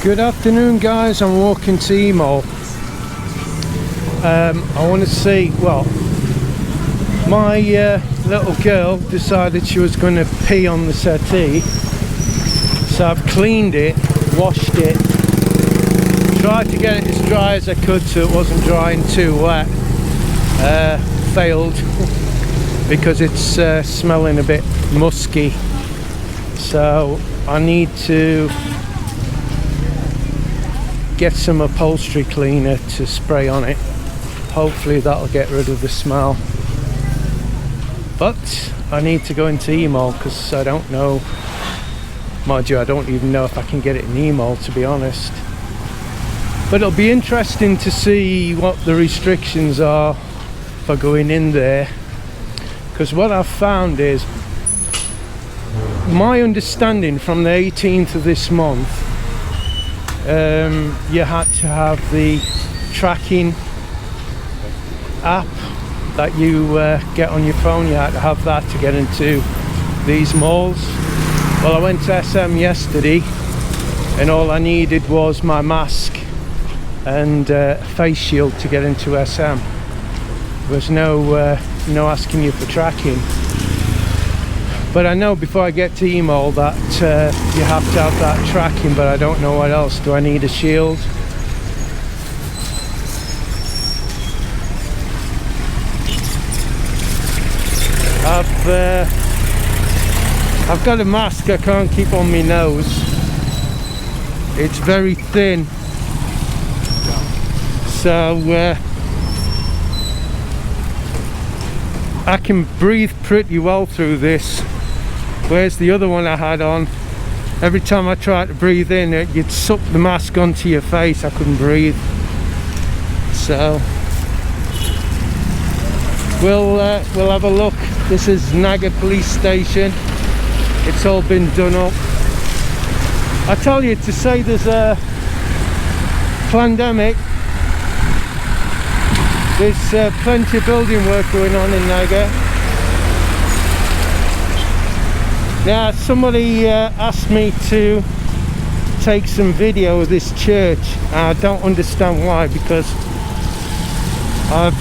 Good afternoon, guys. I'm walking to Emo. I want to see, well, my little girl decided she was going to pee on the settee, so I've cleaned it, washed it, tried to get it as dry as I could so it wasn't drying too wet. Failed because it's smelling a bit musky, so I need to get some upholstery cleaner to spray on it. Hopefully that'll get rid of the smell, but I need to go into Emo because I don't know, mind you, I don't even know if I can get it in Emo, to be honest. But it'll be interesting to see what the restrictions are for going in there, because what I've found is, my understanding from the 18th of this month, you had to have the tracking app that you get on your phone. You had to have that to get into these malls. Well, I went to SM yesterday and all I needed was my mask and face shield to get into SM. There was no asking you for tracking. But I know before I get to Emo that you have to have that tracking, but I don't know what else. Do I need a shield? I've got a mask I can't keep on my nose. It's very thin. So I can breathe pretty well through this. Whereas the other one I had on, every time I tried to breathe in, you'd suck the mask onto your face. I couldn't breathe. So we'll have a look. This is Naga police station. It's all been done up. I tell you, to say there's a pandemic, there's plenty of building work going on in Naga. Now, somebody asked me to take some video of this church. I don't understand why, because I've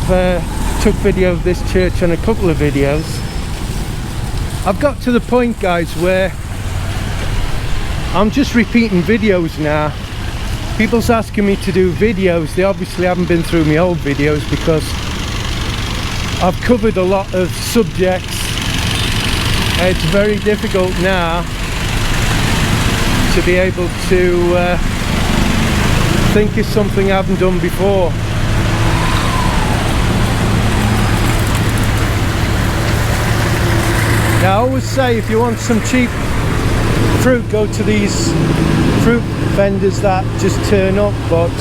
took video of this church on a couple of videos. I've got to the point, guys, where I'm just repeating videos now. People's asking me to do videos. They obviously haven't been through my old videos because I've covered a lot of subjects. It's very difficult now to be able to think of something I haven't done before. Now, I always say, if you want some cheap fruit, go to these fruit vendors that just turn up, but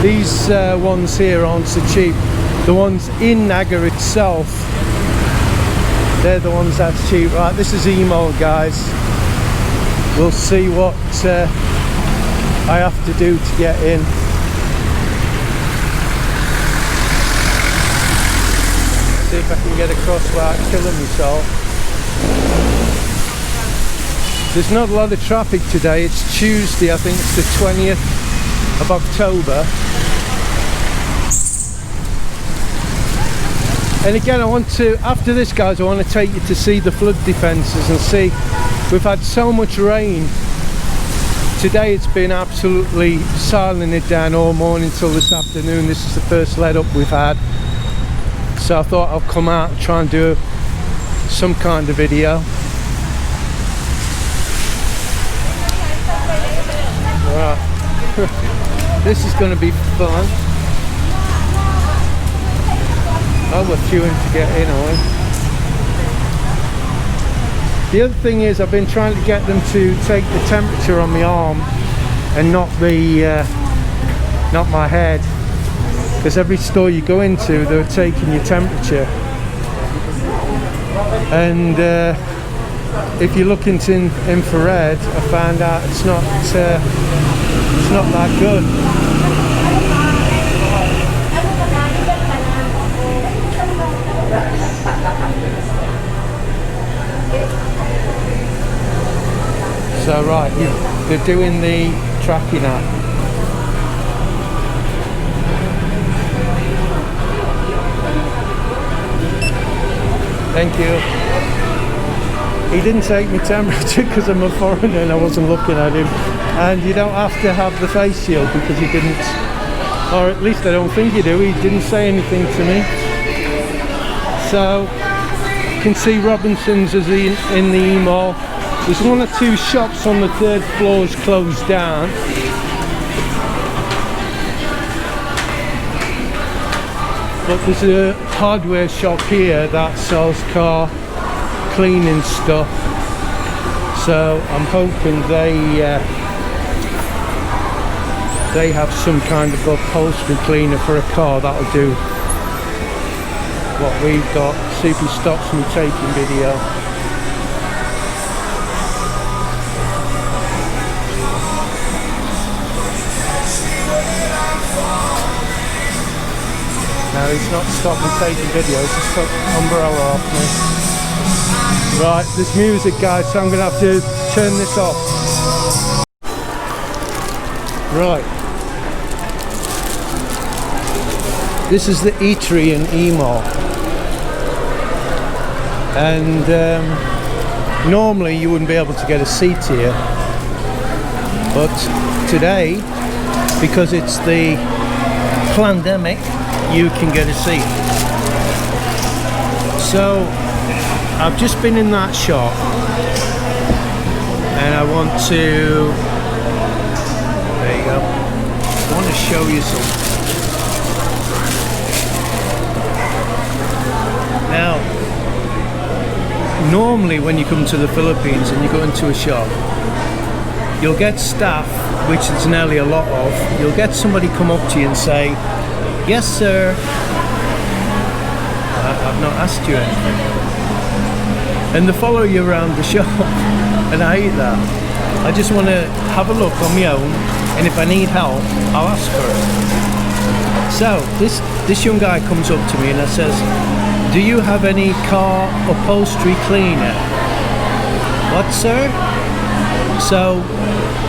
these ones here aren't so cheap. The ones in Naga itself, they're the ones that's cheap. Right, this is Emo, guys. We'll see what I have to do to get in. See if I can get across without killing myself. There's not a lot of traffic today. It's Tuesday, I think it's the 20th of October. And again, I want to, after this, guys, I want to take you to see the flood defences and see. We've had so much rain. Today it's been absolutely siling it down all morning till this afternoon. This is the first let up we've had. So I thought I'll come out and try and do some kind of video. Right. This is going to be fun. Oh, we're queuing to get in, are we? The other thing is, I've been trying to get them to take the temperature on my arm and not my head, because every store you go into, they're taking your temperature. And if you look into infrared, I found out it's not that good. So right, they're doing the tracking app. Thank you. He didn't take my temperature because I'm a foreigner and I wasn't looking at him. And you don't have to have the face shield because he didn't, or at least I don't think you do. He didn't say anything to me. So you can see Robinson's is in the E-Mall. There's 1 or 2 shops on the 3rd floors closed down. But there's a hardware shop here that sells car cleaning stuff. So I'm hoping they have some kind of upholstery cleaner for a car that'll do what we've got. See if he stops me taking video. No, he's not stopped me taking video, he's just took the umbrella off me. Right, this music guys, so I'm going to have to turn this off. Right. This is the eatery in E-Mall. And normally you wouldn't be able to get a seat here. But today, because it's the pandemic, you can get a seat. So I've just been in that shop and I want to, there you go, I want to show you something. Now, normally when you come to the Philippines and you go into a shop, you'll get staff, which there's nearly a lot of. You'll get somebody come up to you and say, "Yes sir, I've not asked you anything," and they follow you around the shop, and I hate that. I just want to have a look on my own, and if I need help, I'll ask for it. So this young guy comes up to me and says, "Do you have any car upholstery cleaner?" "What, sir?" So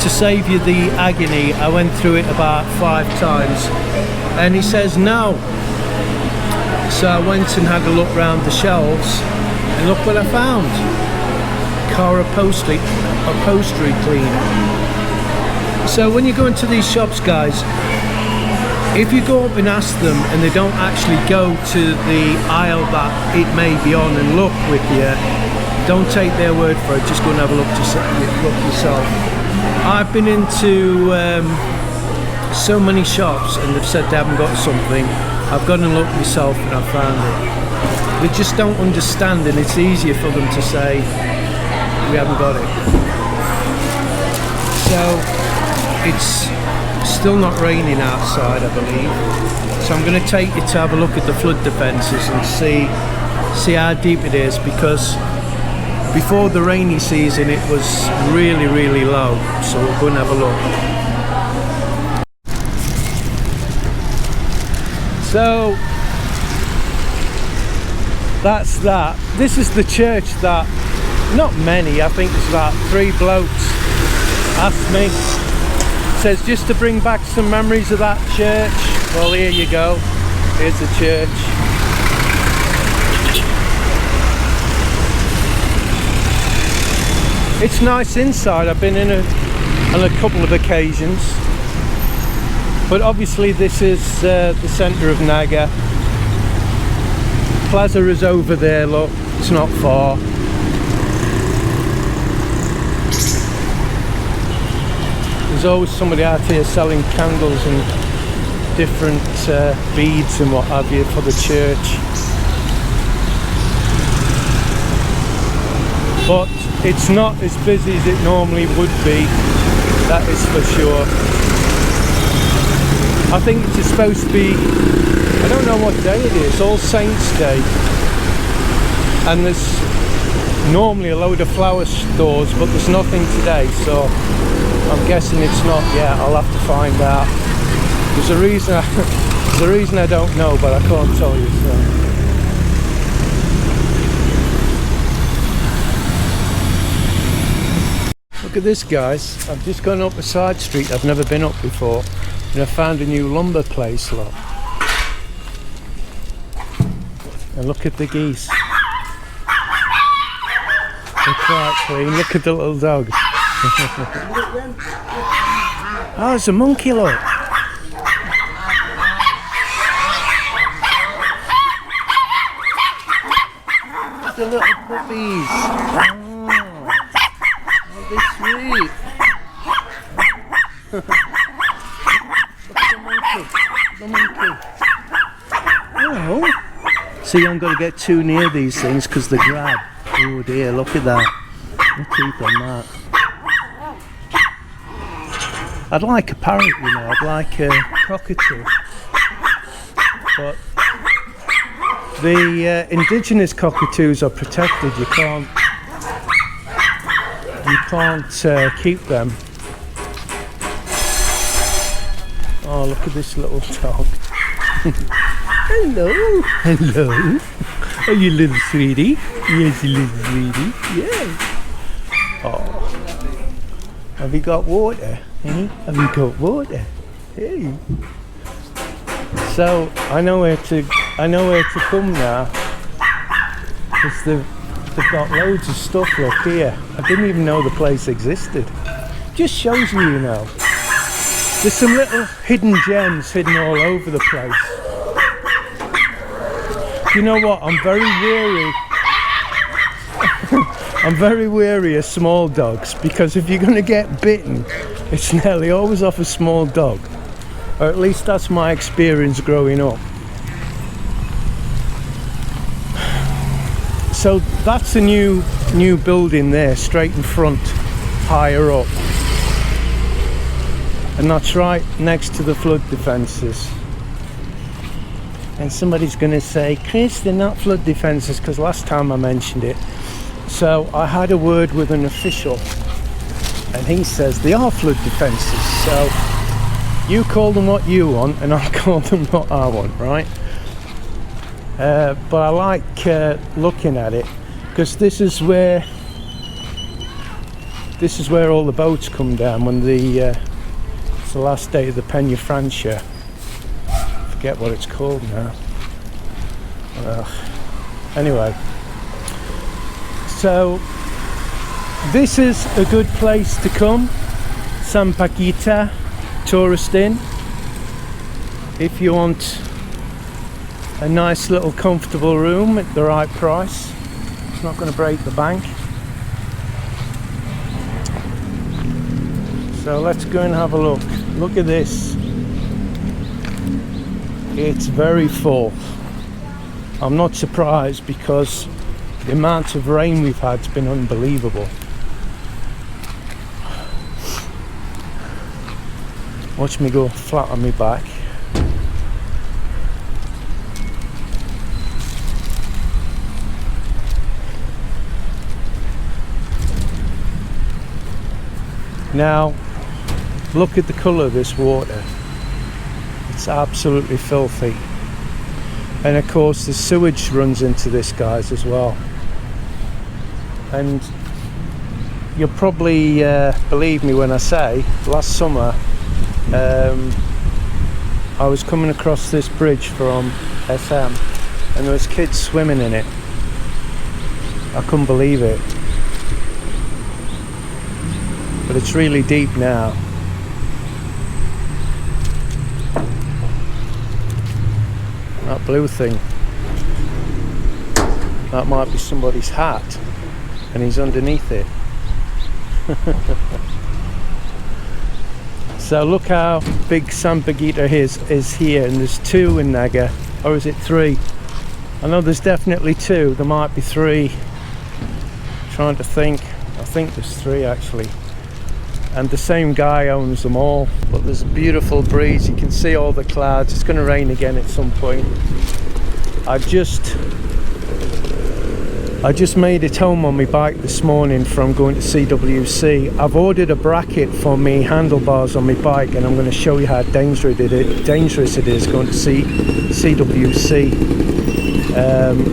to save you the agony, I went through it about 5 times, and he says no. So I went and had a look round the shelves, and look what I found. Car upholstery cleaner. So when you go into these shops, guys, if you go up and ask them and they don't actually go to the aisle that it may be on and look with you, don't take their word for it, just go and have a look yourself. I've been into so many shops and they've said they haven't got something. I've gone and looked myself and I've found it. They just don't understand, and it's easier for them to say, "We haven't got it." So it's still not raining outside, I believe. So I'm going to take you to have a look at the flood defences and see how deep it is, because before the rainy season it was really, really low. So we'll go and have a look. So that's that. This is the church that, not many, I think there's about 3 blokes asked me. It says just to bring back some memories of that church. Well, here you go. Here's the church. It's nice inside. I've been in on a couple of occasions. But obviously this is the centre of Naga. Plaza is over there, look, it's not far. There's always somebody out here selling candles and different beads and what have you for the church. But it's not as busy as it normally would be, that is for sure. I think it's supposed to be, I don't know what day it is, All Saints Day. And there's normally a load of flower stores, but there's nothing today, so I'm guessing it's not yet. I'll have to find out. There's a reason I don't know, but I can't tell you, so. Look Look at this, guys. I've just gone up a side street I've never been up before, and I found a new lumber place, look. And look at the geese. They're quite clean. Look at the little dogs. Oh, it's a monkey, look. The little puppies. Oh, they're sweet. Look at the monkey. Hello. See, I'm going to get too near these things because they grab. Oh dear, look at that. I'll keep on that. I'd like a parrot, you know, I'd like a cockatoo. But the indigenous cockatoos are protected. You can't keep them. Oh, look at this little dog. Hello, hello. Are you little sweetie? Yes, you little sweetie. Yeah. Oh, have you got water? Eh? Have you got water? Hey. So I know where to come now, because they've got loads of stuff. Look here, I didn't even know the place existed. Just shows you, you know, there's some little hidden gems hidden all over the place. You know what? I'm very wary. I'm very wary of small dogs, because if you're going to get bitten, it's nearly always off a small dog. Or at least that's my experience growing up. So that's a new building there, straight in front, higher up. And that's right next to the flood defences. And somebody's going to say, Chris, they're not flood defences, because last time I mentioned it. So I had a word with an official, and he says they are flood defences. So you call them what you want, and I call them what I want, right? But I like looking at it, because this is where all the boats come down when it's the last day of the Peña Francia. Forget what it's called now. Anyway, so this is a good place to come, San Paquita Tourist Inn, if you want a nice little comfortable room at the right price. It's not going to break the bank. So let's go and have a look. Look at this. It's very full. I'm not surprised, because the amount of rain we've had has been unbelievable. Watch me go flat on my back. Now, look at the colour of this water. It's absolutely filthy. And of course the sewage runs into this, guys, as well. And you'll probably believe me when I say, last summer I was coming across this bridge from SM, and there was kids swimming in it. I couldn't believe it. But it's really deep now. That blue thing, that might be somebody's hat, and he's underneath it. So look how big San Paquita is here, and there's two in Naga, or is it three? I know there's definitely two, there might be three. Trying to think, I think there's three actually. And the same guy owns them all. But there's a beautiful breeze, you can see all the clouds. It's going to rain again at some point. I just made it home on my bike this morning from going to CWC. I've ordered a bracket for me handlebars on my bike, and I'm going to show you how dangerous it is going to CWC.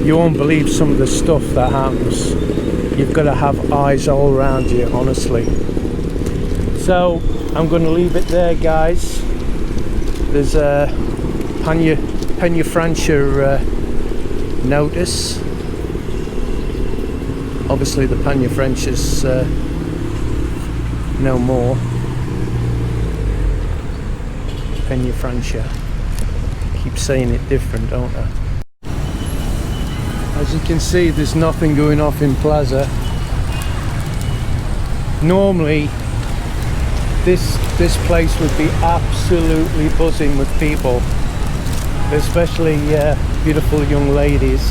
You won't believe some of the stuff that happens. You've got to have eyes all around you, honestly. So I'm going to leave it there, guys. There's a Peña Francia notice. Obviously the Peña Francia's no more. Peña Francia. Keep saying it different, don't I? As you can see, there's nothing going off in Plaza. Normally this place would be absolutely buzzing with people, especially beautiful young ladies,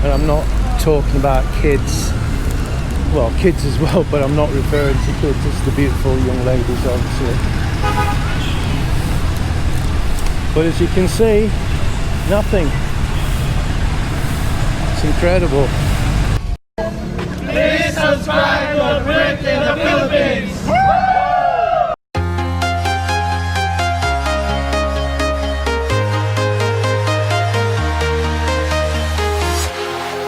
and I'm not talking about kids, well, kids as well, but I'm not referring to kids, it's the beautiful young ladies, obviously. But as you can see, nothing. It's incredible. Please subscribe to Brit in the Philippines.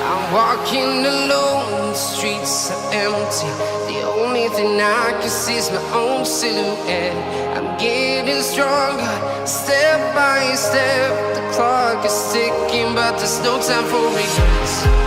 I'm walking alone, the streets are empty. The only thing I can see is my own silhouette. I'm getting stronger, step by step. The clock is ticking, but there's no time for regrets.